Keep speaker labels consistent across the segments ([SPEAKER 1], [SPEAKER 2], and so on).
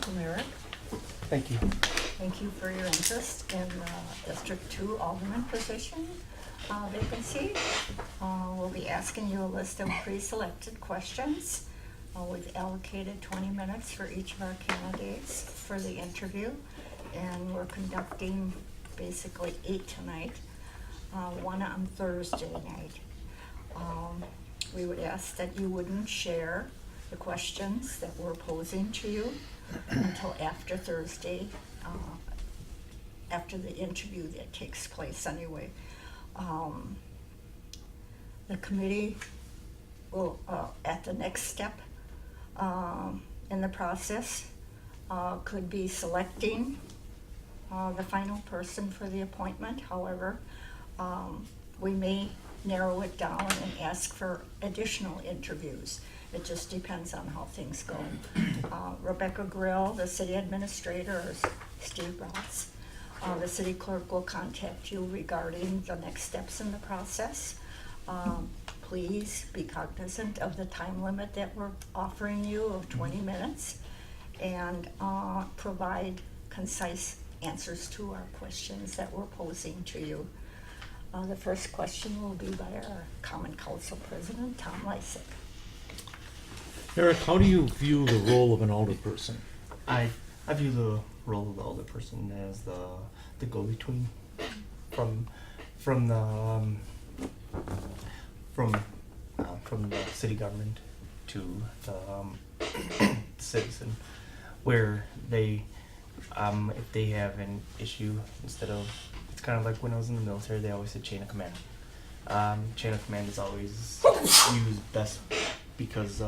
[SPEAKER 1] Welcome, Eric.
[SPEAKER 2] Thank you.
[SPEAKER 1] Thank you for your interest in District 2 Alderman position vacancy. We'll be asking you a list of pre-selected questions. We've allocated 20 minutes for each of our candidates for the interview, and we're conducting basically 8 tonight, 1 on Thursday night. We would ask that you wouldn't share the questions that we're posing to you until after Thursday, after the interview that takes place anyway. The committee will, at the next step in the process, could be selecting the final person for the appointment. However, we may narrow it down and ask for additional interviews. It just depends on how things go. Rebecca Grill, the city administrator, or Steve Ross, the city clerk will contact you regarding the next steps in the process. Please be cognizant of the time limit that we're offering you of 20 minutes and provide concise answers to our questions that we're posing to you. The first question will be by our Common Council President, Tom Lysick.
[SPEAKER 3] Eric, how do you view the role of an alderperson?
[SPEAKER 2] I view the role of the alderperson as the go-between from the city government to the citizen, where they if they have an issue, instead of, it's kind of like when I was in the military, they always said chain of command. Chain of command is always used best because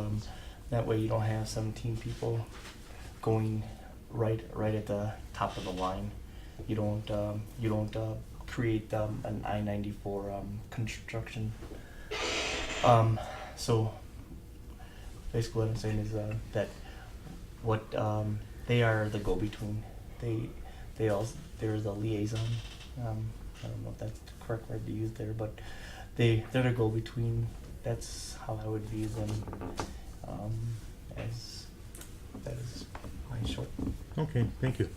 [SPEAKER 2] that way you don't have 17 people going right at the top of the line. You don't create an I-94 construction. So basically what I'm saying is that what they are the go-between. They're the liaison. I don't know if that's the correct word to use there, but they're the go-between. That's how I would view them. As that is my short.
[SPEAKER 3] Okay, thank you.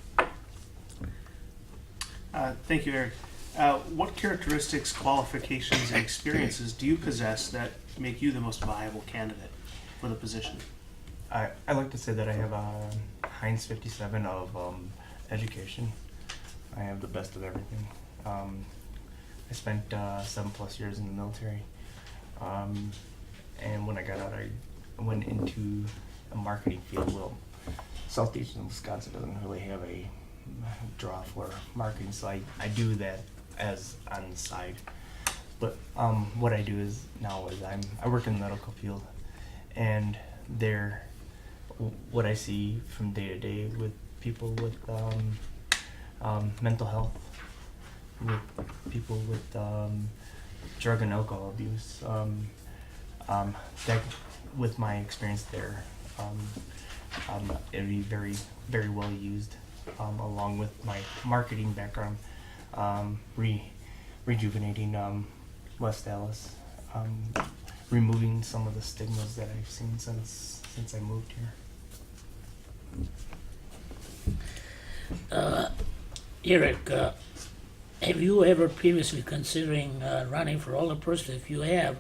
[SPEAKER 4] Thank you, Eric. What characteristics, qualifications, and experiences do you possess that make you the most viable candidate for the position?
[SPEAKER 2] I like to say that I have a Heinz 57 of education. I have the best of everything. I spent 7+ years in the military, and when I got out, I went into a marketing field. Well, southeastern Wisconsin doesn't really have a draw for marketing, so I do that as on the side. But what I do is now is I work in the medical field, and what I see from day to day with people with mental health, with people with drug and alcohol abuse, that with my experience there, it'd be very, very well used, along with my marketing background, rejuvenating West Dallas, removing some of the stigmas that I've seen since I moved here.
[SPEAKER 5] Eric, have you ever previously considering running for alderperson? If you have,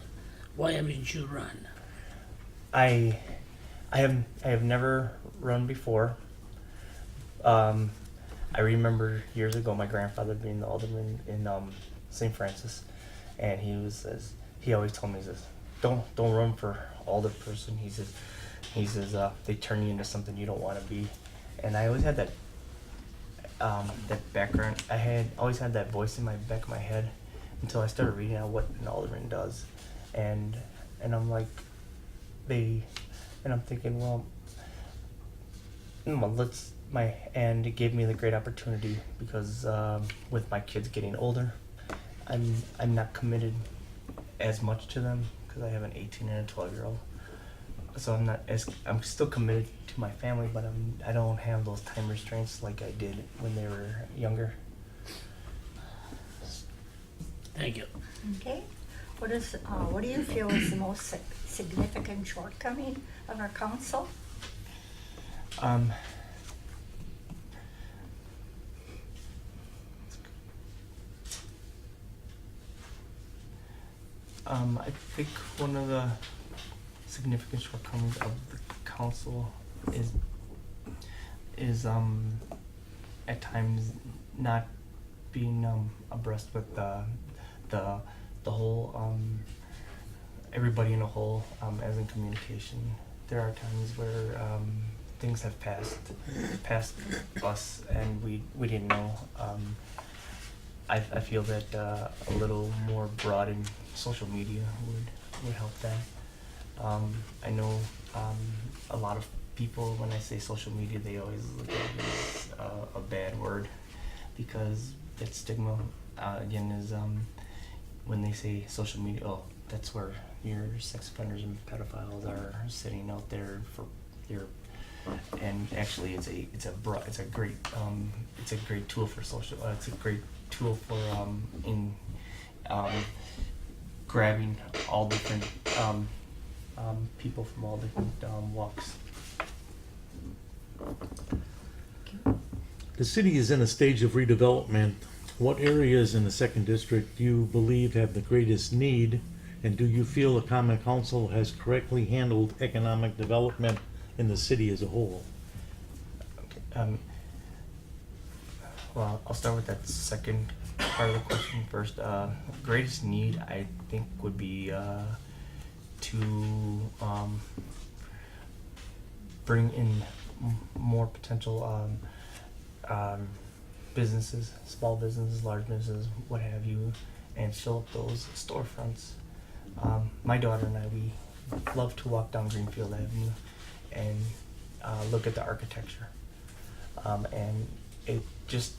[SPEAKER 5] why haven't you run?
[SPEAKER 2] I have never run before. I remember years ago my grandfather being the alderman in St. Francis, and he always told me, he says, don't run for alderperson. He says they turn you into something you don't want to be. And I always had that background. I always had that voice in my back of my head until I started reading out what an alderman does, and I'm like, I'm thinking, well, and it gave me the great opportunity because with my kids getting older, I'm not committed as much to them because I have an 18 and a 12-year-old. So I'm still committed to my family, but I don't have those time restraints like I did when they were younger.
[SPEAKER 5] Thank you.
[SPEAKER 1] Okay. What do you feel is the most significant shortcoming of our council?
[SPEAKER 2] I think one of the significant shortcomings of the council is at times not being abreast with the whole everybody in a whole as in communication. There are times where things have passed us and we didn't know. I feel that a little more broad in social media would help that. I know a lot of people, when I say social media, they always look at it as a bad word because that stigma, again, is when they say social media, oh, that's where your sex offenders and pedophiles are sitting out there for your, and actually it's a great tool for social, it's a great tool for grabbing all different people from all different walks.
[SPEAKER 3] The city is in a stage of redevelopment. What areas in the second district do you believe have the greatest need? And do you feel the common council has correctly handled economic development in the city as a whole?
[SPEAKER 2] Okay. Well, I'll start with that second part of the question first. Greatest need, I think, would be to bring in more potential businesses, small businesses, large businesses, what have you, and fill up those storefronts. My daughter and I, we love to walk down Greenfield Avenue and look at the architecture. And it just,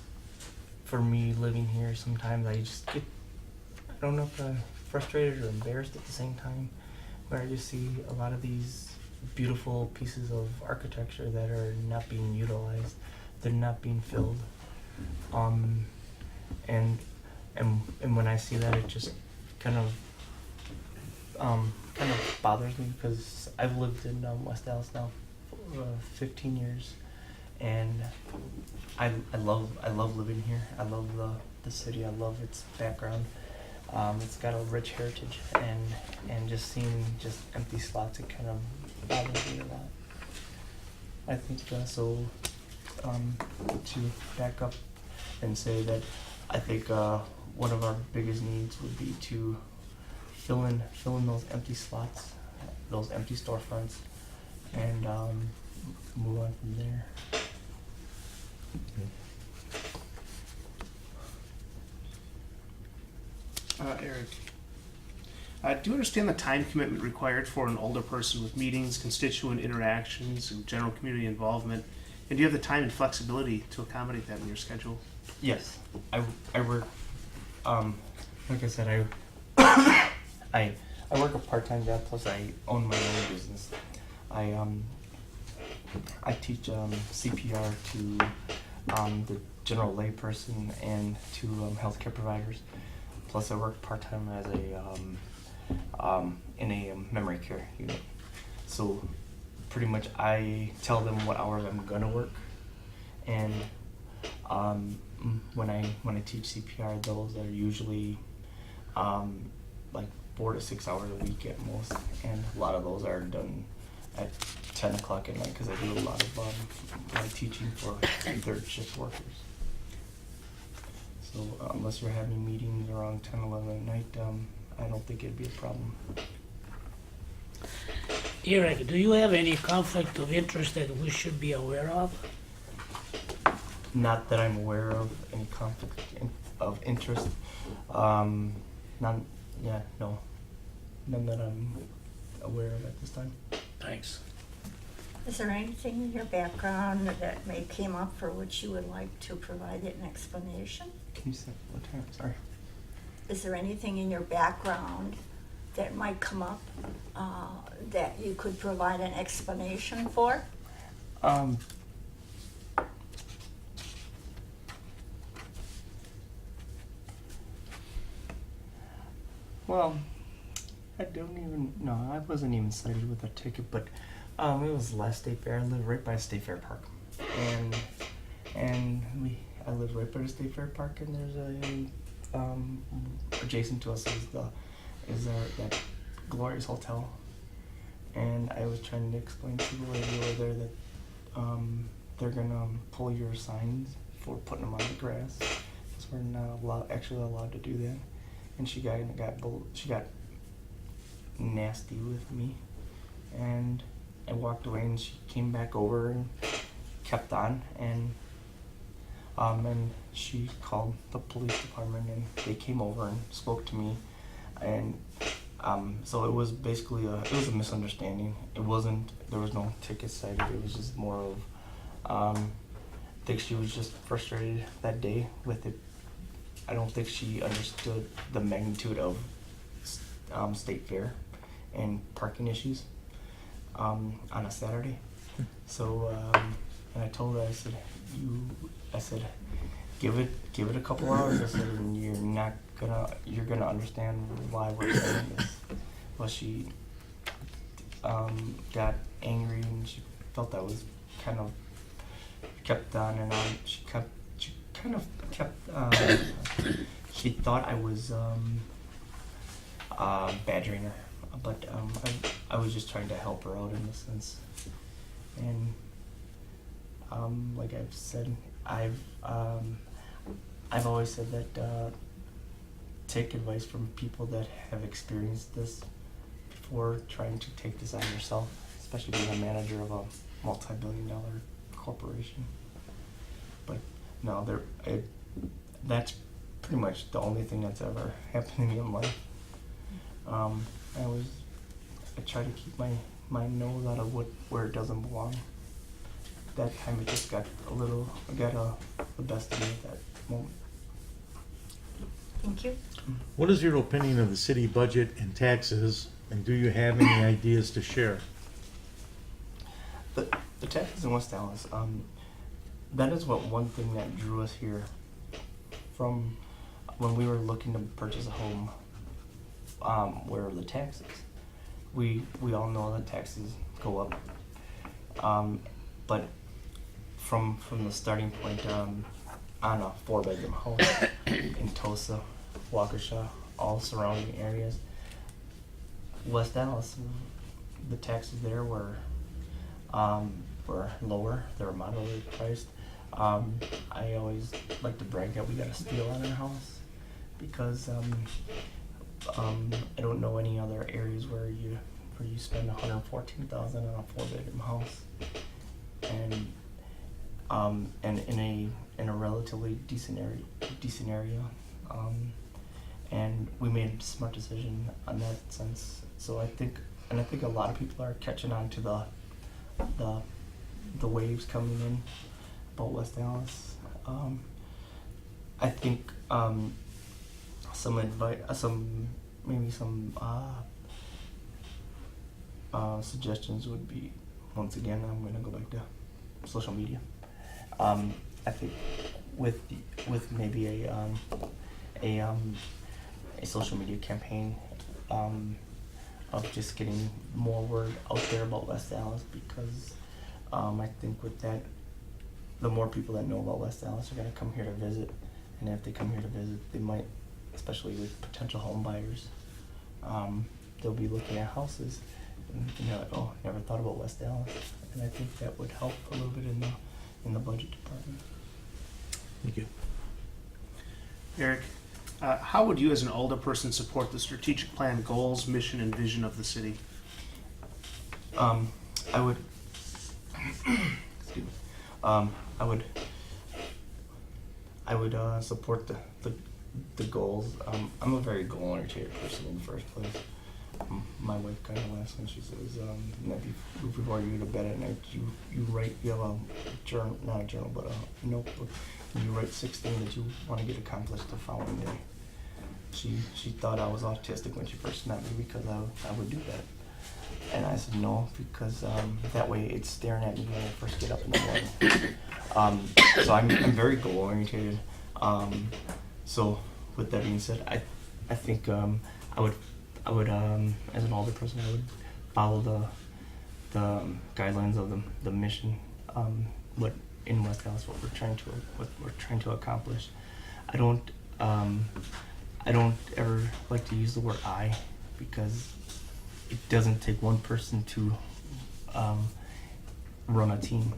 [SPEAKER 2] for me living here, sometimes I just get, I don't know if I'm frustrated or embarrassed at the same time, where I just see a lot of these beautiful pieces of architecture that are not being utilized, they're not being filled. And when I see that, it just kind of bothers me because I've lived in West Dallas now for 15 years, and I love living here. I love the city. I love its background. It's got a rich heritage, and just seeing just empty slots, it kind of bothers me a lot. I think so. To back up and say that I think one of our biggest needs would be to fill in those empty slots, those empty storefronts, and move on from there.
[SPEAKER 4] Eric, do you understand the time commitment required for an older person with meetings, constituent interactions, and general community involvement? And do you have the time and flexibility to accommodate that in your schedule?
[SPEAKER 2] Yes, I work. Like I said, I work a part-time job, plus I own my own business. I teach CPR to the general layperson and to healthcare providers. Plus, I work part-time as in a memory care unit. So, pretty much, I tell them what hours I'm gonna work, and when I teach CPR, those are usually like 4 to 6 hours a week at most, and a lot of those are done at 10 o'clock at night because I do a lot of my teaching for third shift workers. So unless you're having meetings around 10, 11 at night, I don't think it'd be a problem.
[SPEAKER 5] Eric, do you have any conflict of interest that we should be aware of?
[SPEAKER 2] Not that I'm aware of any conflict of interest. No. None that I'm aware of at this time.
[SPEAKER 5] Thanks.
[SPEAKER 1] Is there anything in your background that may came up for which you would like to provide an explanation?
[SPEAKER 2] Can you say what time? Sorry.
[SPEAKER 1] Is there anything in your background that might come up that you could provide an explanation for?
[SPEAKER 2] Well, I don't even, no, I wasn't even cited with a ticket, but it was the last state fair. I live right by a state fair park, and I live right by the state fair park, and there's a adjacent to us is that glorious hotel, and I was trying to explain to the lady over there that they're gonna pull your signs for putting them on the grass, because we're not actually allowed to do that. And she got nasty with me, and I walked away, and she came back over and kept on, and she called the police department, and they came over and spoke to me, and so it was basically it was a misunderstanding. There was no ticket cited. It was just more of I think she was just frustrated that day with it. I don't think she understood the magnitude of state fair and parking issues on a Saturday. So and I told her, I said, give it a couple hours. I said, and you're gonna understand why we're saying this. Well, she got angry, and she felt I was kind of kept on and on. She kind of kept. She thought I was badgering her, but I was just trying to help her out in a sense. And like I've said, I've always said that take advice from people that have experienced this before trying to take this on yourself, especially being a manager of a multi-billion-dollar corporation. But no, that's pretty much the only thing that's ever happened to me in life. I try to keep my nose out of where it doesn't belong. That time it just got the best of me at that moment.
[SPEAKER 1] Thank you.
[SPEAKER 3] What is your opinion of the city budget and taxes, and do you have any ideas to share?
[SPEAKER 2] The taxes in West Dallas, that is one thing that drew us here from when we were looking to purchase a home. Where are the taxes? We all know that taxes go up, but from the starting point on a 4-bedroom house in Tosa, Waukesha, all surrounding areas, West Dallas, the taxes there were lower. They were moderately priced. I always like to brag that we got a steal on our house, because I don't know any other areas where you spend $114,000 on a 4-bedroom house, and in a relatively decent area, and we made a smart decision on that sense. So I think a lot of people are catching on to the waves coming in about West Dallas. I think some advice, some suggestions would be, once again, I'm going to go back to social media. I think with maybe a social media campaign of just getting more word out there about West Dallas, because I think with that, the more people that know about West Dallas are going to come here to visit, and if they come here to visit, they might, especially with potential home buyers, they'll be looking at houses, and they're like, oh, never thought about West Dallas, and I think that would help a little bit in the budget department.
[SPEAKER 3] Thank you.
[SPEAKER 4] Eric, how would you as an alderperson support the strategic plan goals, mission, and vision of the city?
[SPEAKER 2] I would, excuse me, I would support the goals. I'm a very goal-oriented person in the first place. My wife kind of laughs when she says, before you go to bed at night, you write, you have a journal, not a journal, but a notebook, and you write 6 things that you want to get accomplished the following day. She thought I was autistic when she first met me, because I would do that. And I said no, because that way it's staring at me when I first get up in the morning. So I'm very goal oriented. So with that being said, I think I would as an older person, I would follow the guidelines of the mission. What in West Dallas, what we're trying to accomplish. I don't ever like to use the word I. because it doesn't take one person to run a team.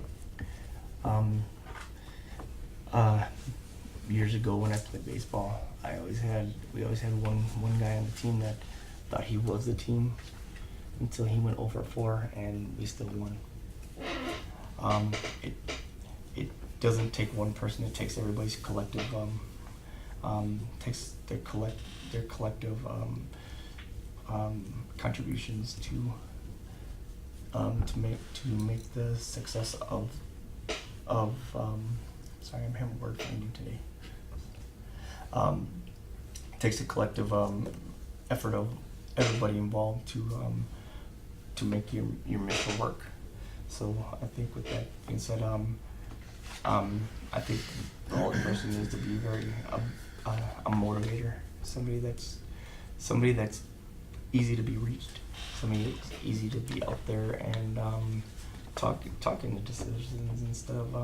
[SPEAKER 2] Years ago when I played baseball, we always had one guy on the team that thought he was the team until he went over 4 and we still won. It doesn't take one person; it takes everybody's collective takes their collective contributions to make the success of sorry, I'm having word finding today. It takes a collective effort of everybody involved to make your mission work. So I think with that being said, I think the older person needs to be very a motivator, somebody that's easy to be reached, somebody that's easy to be out there and talking the decisions instead of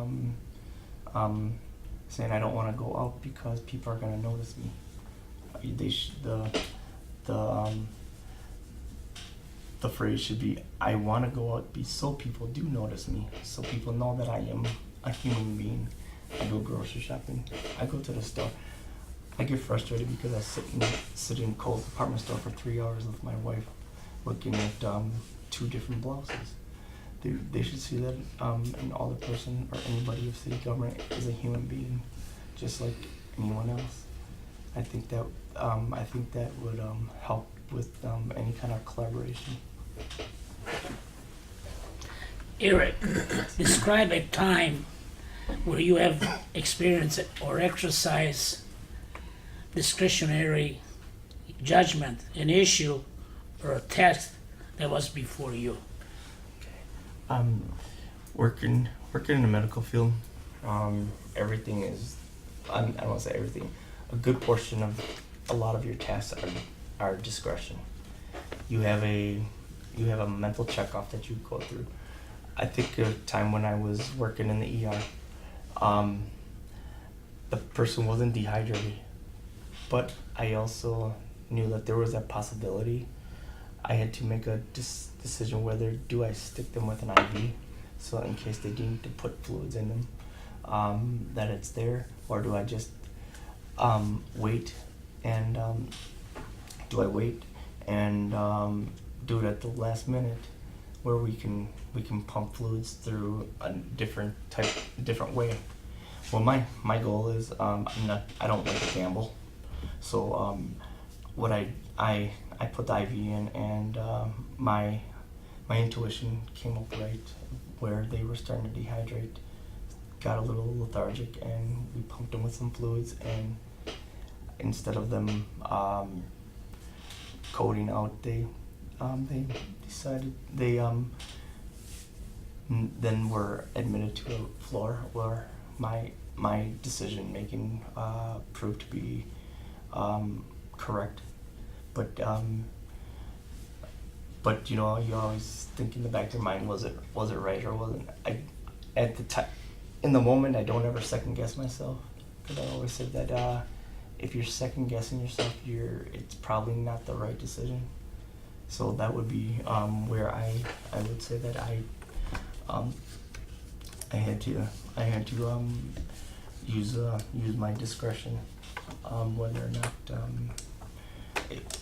[SPEAKER 2] saying I don't want to go out because people are going to notice me. The phrase should be, I want to go out so people do notice me, so people know that I am a human being. I go grocery shopping. I go to the store. I get frustrated because I sit in Kohl's department store for 3 hours with my wife looking at 2 different blouses. They should see that an alderperson or anybody of city government is a human being, just like anyone else. I think that would help with any kind of collaboration.
[SPEAKER 5] Eric, describe a time where you have experienced or exercised discretionary judgment, an issue or a task that was before you.
[SPEAKER 2] Working in the medical field, everything is, I don't want to say everything, a good portion of a lot of your tasks are discretion. You have a mental checkoff that you go through. I think of a time when I was working in the ER, the person wasn't dehydrated, but I also knew that there was that possibility. I had to make a decision whether do I stick them with an IV, so in case they need to put fluids in them, that it's there, or do I just wait and do I wait and do it at the last minute, where we can pump fluids through a different way. Well, my goal is I don't like to gamble, so what I put the IV in, and my intuition came up right where they were starting to dehydrate, got a little lethargic, and we pumped them with some fluids, and instead of them coding out, they decided then were admitted to a floor where my decision making proved to be correct, but you know, you always think in the back of your mind, was it right or wasn't? At the time, in the moment, I don't ever second guess myself, because I always said that if you're second guessing yourself, it's probably not the right decision. So that would be where I would say that I had to use my discretion, whether or not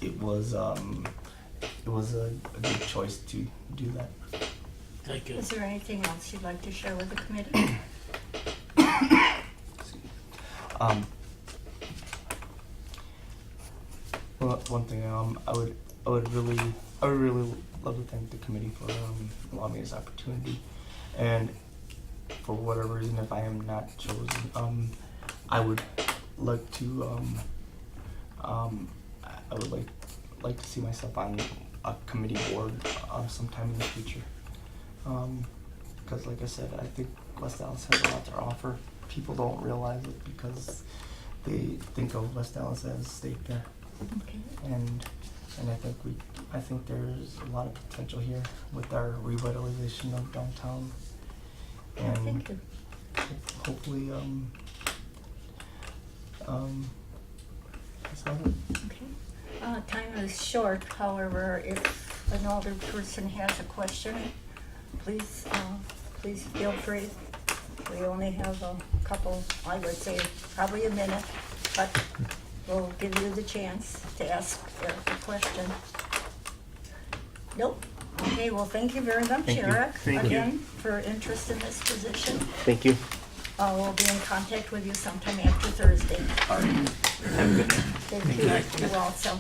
[SPEAKER 2] it was a good choice to do that.
[SPEAKER 5] Thank you.
[SPEAKER 1] Is there anything else you'd like to share with the committee?
[SPEAKER 2] Well, one thing I would really love to thank the committee for allowing me this opportunity, and for whatever reason, if I am not chosen, I would like to I would like to see myself on a committee board sometime in the future, because like I said, I think West Dallas has a lot to offer. People don't realize it because they think of West Dallas as state fair.
[SPEAKER 1] Okay.
[SPEAKER 2] And I think there's a lot of potential here with our revitalization of downtown, and
[SPEAKER 1] Thank you.
[SPEAKER 2] hopefully that's all it.
[SPEAKER 1] Okay. Time is short, however, if an older person has a question, please feel free. We only have a couple, I would say, probably a minute, but we'll give you the chance to ask Eric a question. Nope. Okay, well, thank you very much,
[SPEAKER 2] Thank you.
[SPEAKER 1] Eric,
[SPEAKER 4] Thank you.
[SPEAKER 1] again, for interest in this position.
[SPEAKER 2] Thank you.
[SPEAKER 1] We'll be in contact with you sometime after Thursday.
[SPEAKER 2] All right. Have a good night.
[SPEAKER 1] Thank you. You also.